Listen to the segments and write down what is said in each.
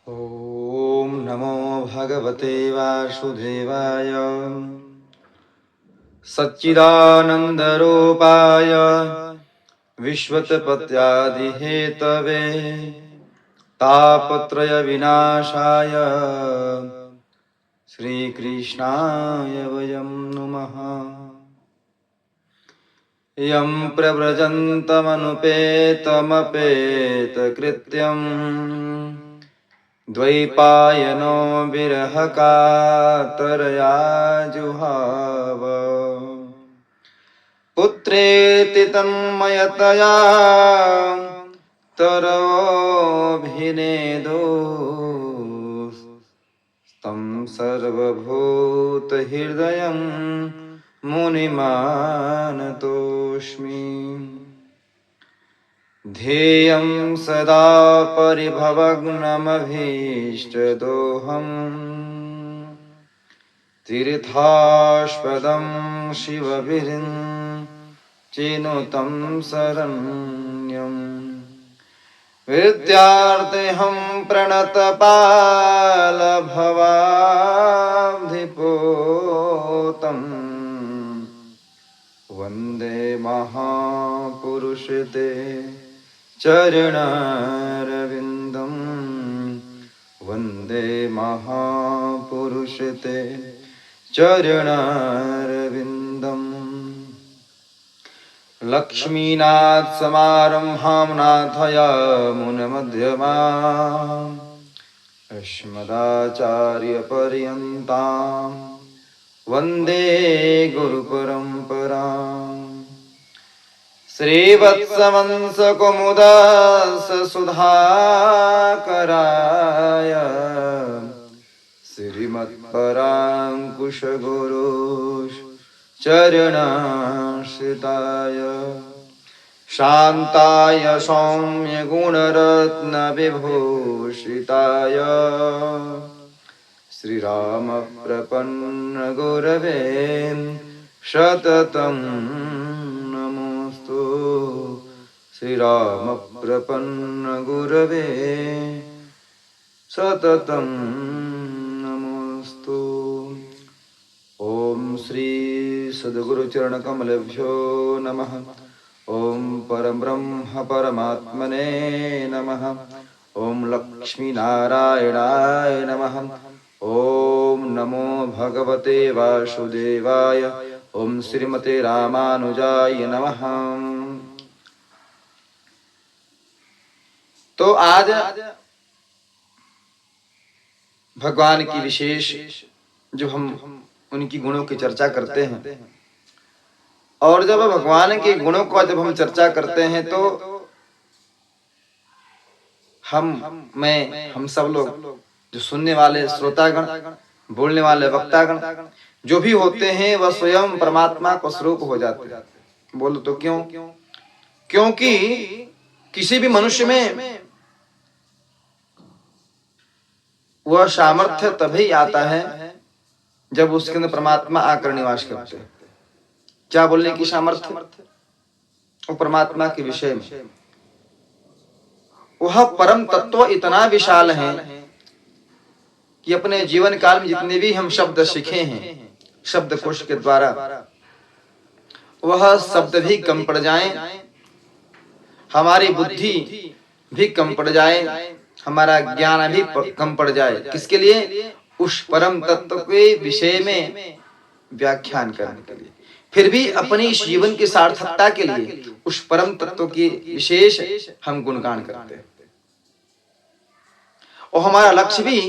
ॐ नमो भगवते वासुदेवाय सच्चिदानन्दरूपाय विश्वोत्पत्त्यादिहेतवे तापत्रयविनाशाय श्रीकृष्णाय वयं नुमः। यं प्रव्रजन्तमनुपेतमपेतकृत्यं द्वैपायनो विरहकातरया जुहाव। पुत्रेति तन्मयतया तरवोऽभिनेदो तं सर्वभूतहृदयं मुनिमानतोऽस्मि। ध्येयं सदा परिभवग्नमभीष्टदोहम् तीर्थास्पदं शिवविरिञ्चिनुतं शरण्यम्। विद्यार्थेऽहं प्रणतपालभवाब्धिपोतम् वन्दे महापुरुषे ते चरणारविन्दं। वन्दे महापुरुषे ते चरणारविन्दम्। लक्ष्मीनाथसमारम्भां नाथयामुनमध्यमाम् अस्मदाचार्यपर्यन्तां वन्दे गुरुपरम्पराम्। श्रीवत्सवंशकुमुदाससुधाकराय श्रीमत्पराङ्कुशगुरुचरणाश्रिताय शान्ताय सौम्यगुणरत्नविभूषिताय श्रीरामप्रपन्नगुरवे सततं नमोऽस्तु। श्रीरामप्रपन्नगुरवे सततं नमोऽस्तु। ॐ श्री सद्गुरुचरणकमलेभ्यो नमः। ॐ परब्रह्म परमात्मने नमः। ॐ लक्ष्मीनारायणाय नमः। ॐ नमो भगवते वासुदेवाय। ॐ श्रीमते रामानुजाय नमः। तो आज भगवान की विशेष जो हम उनकी गुणों की चर्चा करते हैं, और जब भगवान के गुणों का जब हम चर्चा करते हैं तो हम सब लोग जो सुनने वाले श्रोतागण, बोलने वाले वक्तागण जो भी होते हैं वह स्वयं परमात्मा को स्वरूप हो जाते हैं। बोलो तो क्यों? क्योंकि किसी भी मनुष्य में वह सामर्थ्य तभी आता है जब उसके अंदर परमात्मा आकर निवास करते हैं। क्या बोलने की सामर्थ्य? वो परमात्मा के विषय में वह परम तत्व इतना विशाल है कि अपने जीवन काल में जितने भी हम शब्द सीखे हैं शब्दकोश के द्वारा, वह शब्द भी कम पड़ जाएं, हमारी बुद्धि भी कम पड़ जाए, हमारा ज्ञान भी कम पड़ जाए। किसके लिए? उस परम तत्व के विषय में व्याख्यान करने के लिए। फिर भी अपनी इस जीवन की सार्थकता के लिए उस परम तत्व की विशेष हम गुणगान करते हैं। और हमारा लक्ष्य भी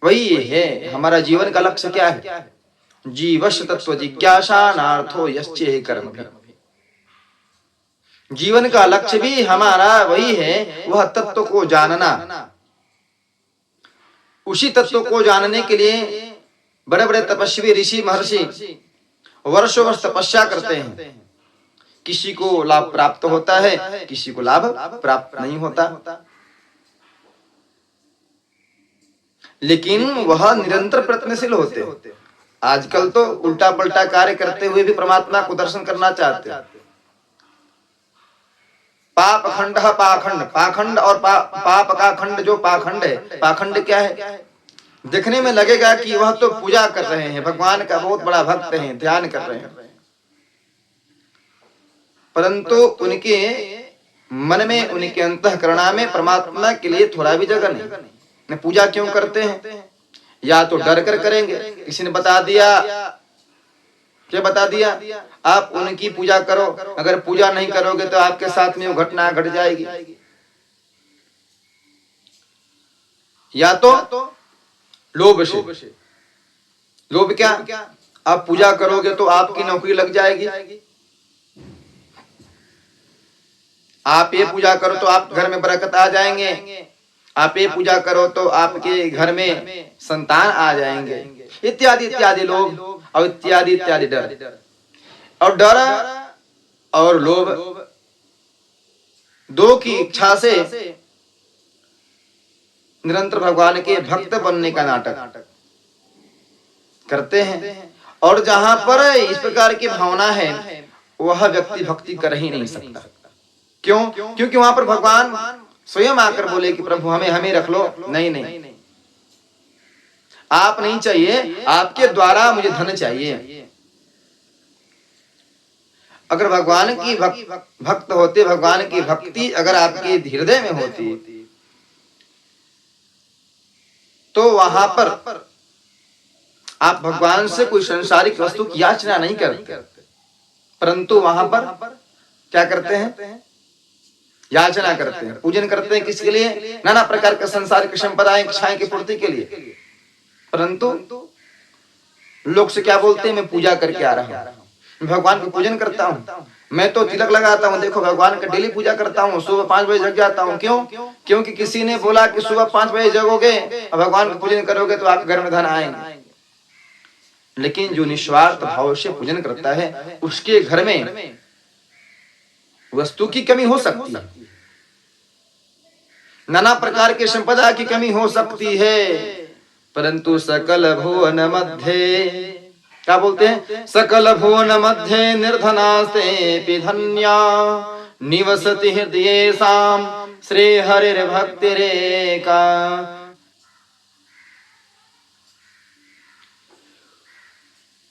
वही है। हमारा जीवन का लक्ष्य क्या है? जीवस्य तत्व जिज्ञासा नार्थो यश्चेह कर्म। जीवन का लक्ष्य भी हमारा वही है, वह तत्व को जानना। उसी तत्व को जानने के लिए बड़े बड़े तपस्वी ऋषि महर्षि वर्षों वर्ष तपस्या करते हैं। किसी को लाभ प्राप्त होता है, किसी को लाभ प्राप्त नहीं होता, लेकिन वह निरंतर प्रयत्नशील होते हैं। आजकल तो उल्टा पलटा कार्य करते हुए भी परमात्मा को दर्शन करना चाहते हैं। पाप खंड पाखंड, पाखंड और पाप का खंड, जो पाखंड है, पाखंड क्या है? देखने में लगेगा कि वह तो पूजा कर रहे हैं, भगवान का बहुत बड़ा भक्त हैं, ध्यान कर रहे हैं, परंतु उनके मन में, उनके अंतःकरण में परमात्मा के लिए थोड़ा भी जगह नहीं। पूजा क्यों करते हैं? या तो डर कर करेंगे, किसी ने बता दिया, क्या बता दिया, आप उनकी पूजा करो, अगर पूजा नहीं करोगे तो आपके साथ में वो घटना घट जाएगी। या तो लोभ से, लोभ क्या, आप पूजा करोगे तो आपकी नौकरी लग जाएगी, आप ये पूजा करो तो आप घर में बरकत आ जाएंगे, आप ये पूजा करो तो आपके घर में संतान आ जाएंगे, इत्यादि इत्यादि लोभ और इत्यादि इत्यादि डर। और डर और लोभ दो की इच्छा से निरंतर भगवान के भक्त बनने का नाटक करते हैं। और जहां पर इस प्रकार की भावना है वह व्यक्ति भक्ति कर ही नहीं सकता। क्यों? क्योंकि वहां पर भगवान स्वयं आकर बोले कि प्रभु हमें रख लो। नहीं नहीं, आप नहीं चाहिए, आपके द्वारा मुझे धन चाहिए। अगर भगवान की भक्त होते, भगवान की भक्ति अगर आपके हृदय में होती तो वहां पर आप भगवान से कोई संसारिक वस्तु की याचना नहीं करते, परंतु वहां पर क्या करते हैं? याचना करते हैं, पूजन करते हैं। किसके लिए? नाना प्रकार के संसारिक संपदाएं, इच्छाएं की पूर्ति के लिए। परंतु लोग से क्या बोलते हैं? मैं पूजा करके आ रहा हूं, भगवान को पूजन करता हूं, मैं तो तिलक लगाता हूं, देखो भगवान का डेली पूजा करता हूं, सुबह 5 बजे जग जाता हूं। क्यों? क्योंकि किसी ने बोला कि सुबह 5 बजे जगोगे और भगवान का पूजन करोगे तो आपके घर में धन आएंगे। लेकिन जो निस्वार्थ भाव से पूजन करता है उसके घर में वस्तु की कमी हो सकती है, नाना प्रकार के संपदा की कमी हो सकती है, परंतु सकल भुवन मध्य, क्या बोलते हैं? सकल भुवन मध्य निर्धनास्ते धन्या निवसति हृदयेषां श्री हरिर भक्तिरेका।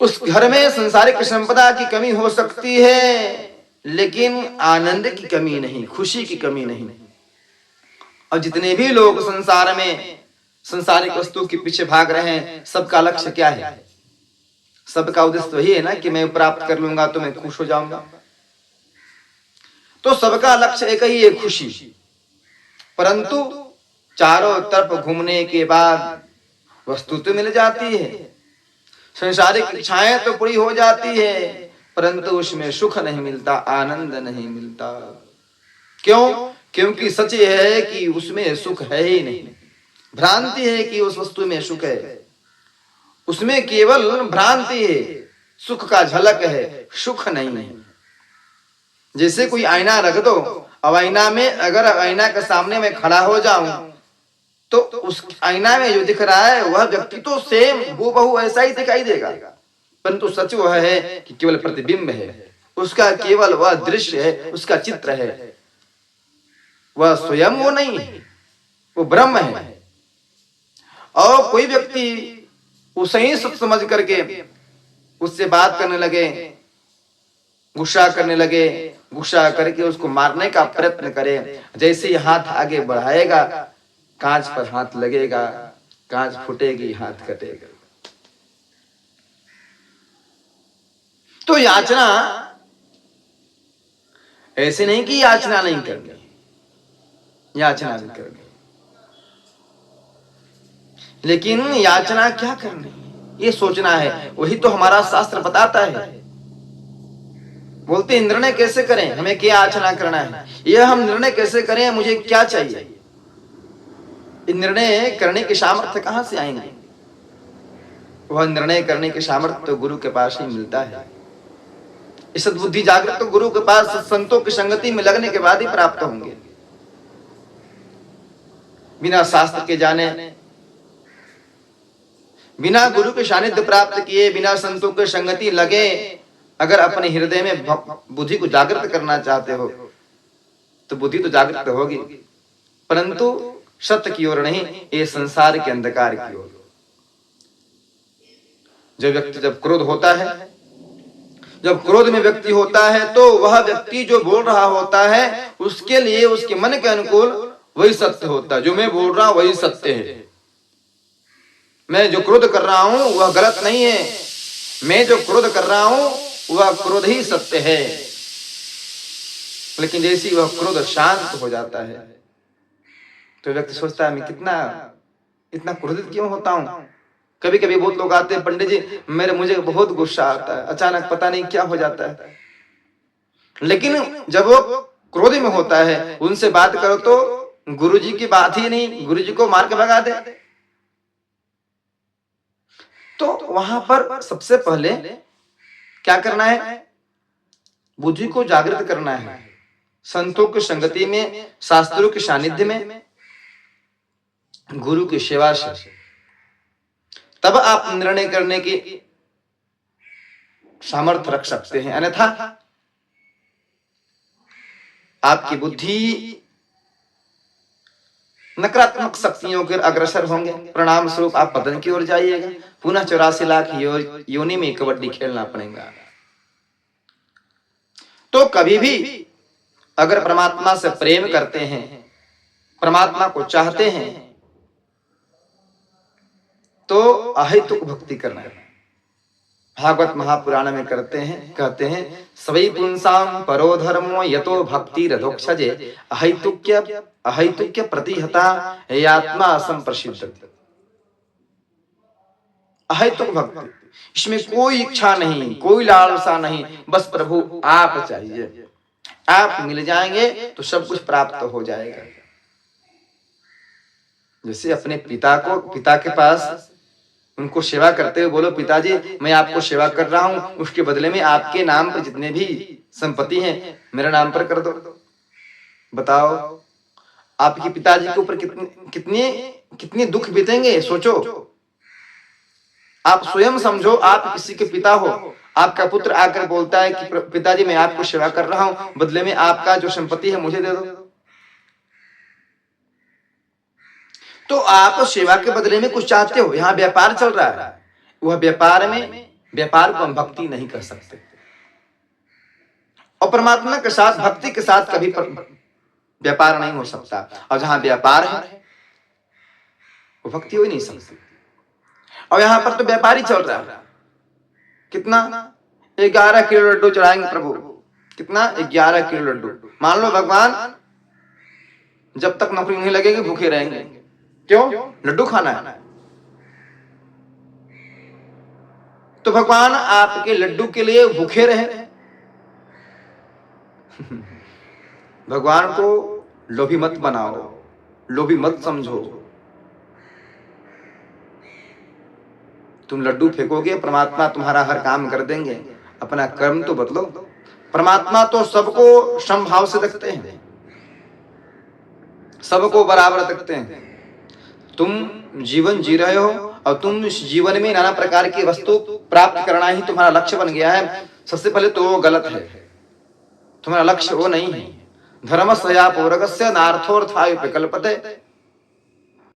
उस घर में संसारिक संपदा की कमी हो सकती है लेकिन आनंद की कमी नहीं, खुशी की कमी नहीं। और जितने भी लोग संसार में संसारिक वस्तु के पीछे भाग रहे हैं, सबका लक्ष्य क्या है? सबका उद्देश्य वही है ना कि मैं प्राप्त कर लूंगा तो मैं खुश हो जाऊंगा। तो सबका लक्ष्य एक ही है, खुशी। परंतु चारों तरफ घूमने के बाद वस्तु तो मिल जाती है, संसारिक इच्छाएं तो पूरी हो जाती है, परंतु उसमें सुख नहीं मिलता, आनंद नहीं मिलता। क्यों? क्योंकि सच यह है कि उसमें सुख है ही नहीं। भ्रांति है कि उस वस्तु में सुख है, उसमें केवल भ्रांति है, सुख का झलक है, सुख नहीं है। जैसे कोई आईना रख दो, अब आईना में अगर आईना के सामने में खड़ा हो जाऊं तो उस आईना में जो दिख रहा है वह व्यक्ति तो सेम हूबहू ऐसा ही दिखाई देगा, परंतु सच वह है कि केवल प्रतिबिंब है, उसका केवल वह दृश्य है, उसका चित्र है, वह स्वयं वो नहीं है, वो ब्रह्म है। और कोई व्यक्ति उसे ही सत्य समझ करके उससे बात करने लगे, गुस्सा करने लगे, गुस्सा करके उसको मारने का प्रयत्न करे, जैसे ही हाथ आगे बढ़ाएगा कांच पर हाथ लगेगा, कांच फूटेगी, हाथ कटेगा। तो याचना ऐसे नहीं कि याचना नहीं करनी, याचना भी करनी, लेकिन याचना क्या करनी ये सोचना है। वही तो हमारा शास्त्र बताता है। बोलते निर्णय कैसे करें, हमें क्या याचना करना है, यह हम निर्णय कैसे करें, मुझे क्या चाहिए। निर्णय करने के सामर्थ्य कहां से आएंगे? वह निर्णय करने के सामर्थ्य तो गुरु के पास ही मिलता है। इस सद्बुद्धि जागृत तो गुरु के पास संतों की संगति में लगने के बाद ही प्राप्त होंगे। बिना शास्त्र के जाने, बिना गुरु के सानिध्य प्राप्त किए, बिना संतों के संगति लगे, अगर अपने हृदय में बुद्धि को जागृत करना चाहते हो तो बुद्धि तो जागृत होगी, परंतु सत्य की ओर नहीं, ये संसार के अंधकार की ओर। जो व्यक्ति जब क्रोध होता है, जब क्रोध में व्यक्ति होता है, तो वह व्यक्ति जो बोल रहा होता है उसके लिए उसके मन के अनुकूल वही सत्य होता है। जो मैं बोल रहा हूं वही सत्य है। मैं जो क्रोध कर रहा हूं वह गलत नहीं है, मैं जो क्रोध कर रहा हूं वह क्रोध ही सत्य है। लेकिन जैसे वह क्रोध शांत हो जाता है तो व्यक्ति सोचता है मैं कितना इतना क्रोधित क्यों होता हूं। कभी कभी बहुत लोग आते हैं, पंडित जी मुझे बहुत गुस्सा आता है, अचानक पता नहीं क्या हो जाता है। लेकिन जब वो क्रोध में होता है, उनसे बात करो तो गुरु जी की बात ही नहीं, गुरु जी को मार के भगा दे। तो वहां पर सबसे पहले क्या करना है, बुद्धि को जागृत करना है। संतों की संगति में, शास्त्रों के सानिध्य में, गुरु की सेवा से तब आप निर्णय करने की सामर्थ्य रख सकते हैं। अन्यथा आपकी बुद्धि नकारात्मक शक्तियों के अग्रसर होंगे, परिणाम स्वरूप आप पतन की ओर जाइएगा। पुनः 84 लाख योनि में कबड्डी खेलना पड़ेगा। तो कभी भी अगर परमात्मा से प्रेम करते हैं, परमात्मा को चाहते हैं, तो अहेतुक भक्ति करना है। भागवत महापुराण में कहते हैं सवै पुंसाम परो धर्मो यतो भक्ति रधोक्षजे अहेतुक्य प्रतिहता आत्मा असंप्रसिद्ध। अहेतुक भक्ति, इसमें कोई इच्छा नहीं, कोई लालसा नहीं, बस प्रभु आप चाहिए, आप मिल जाएंगे तो सब कुछ प्राप्त हो जाएगा। जैसे अपने पिता के पास उनको सेवा करते हुए बोलो, पिताजी मैं आपको सेवा कर रहा हूं, उसके बदले में आपके नाम पर जितने भी संपत्ति हैं मेरे नाम पर कर दो। बताओ आपके पिताजी के ऊपर कितने दुख बीतेंगे, सोचो। आप स्वयं समझो, आप किसी के पिता हो, आपका पुत्र आकर बोलता है कि पिताजी मैं आपको सेवा कर रहा हूं, बदले में आपका जो संपत्ति है मुझे दे दो। तो आप सेवा के बदले में कुछ चाहते हो, यहाँ व्यापार चल रहा है। वह व्यापार को हम भक्ति नहीं कर सकते। और परमात्मा के साथ, भक्ति के साथ कभी व्यापार नहीं हो सकता। और जहां व्यापार है वो भक्ति हो ही नहीं सकती। और यहां पर तो व्यापार ही चल रहा है। कितना 11 किलो लड्डू चढ़ाएंगे प्रभु, कितना 11 किलो लड्डू। मान लो भगवान जब तक नौकरी नहीं लगेगी भूखे रहेंगे, क्यों? लड्डू खाना है। तो भगवान आपके लड्डू के लिए भूखे रहे। भगवान को लोभी मत बनाओ, लोभी मत समझो। तुम लड्डू फेंकोगे, परमात्मा तुम्हारा हर काम कर देंगे। अपना कर्म तो बदलो। परमात्मा तो सबको समभाव से देखते हैं, सबको बराबर देखते हैं। तुम जीवन जी रहे हो और तुम इस जीवन में नाना प्रकार की वस्तु प्राप्त करना ही तुम्हारा लक्ष्य बन गया है। सबसे पहले तो वो गलत है, तुम्हारा लक्ष्य वो नहीं है। धर्मस्य या पौरगस्य नार्थोर्थाय विकल्पते।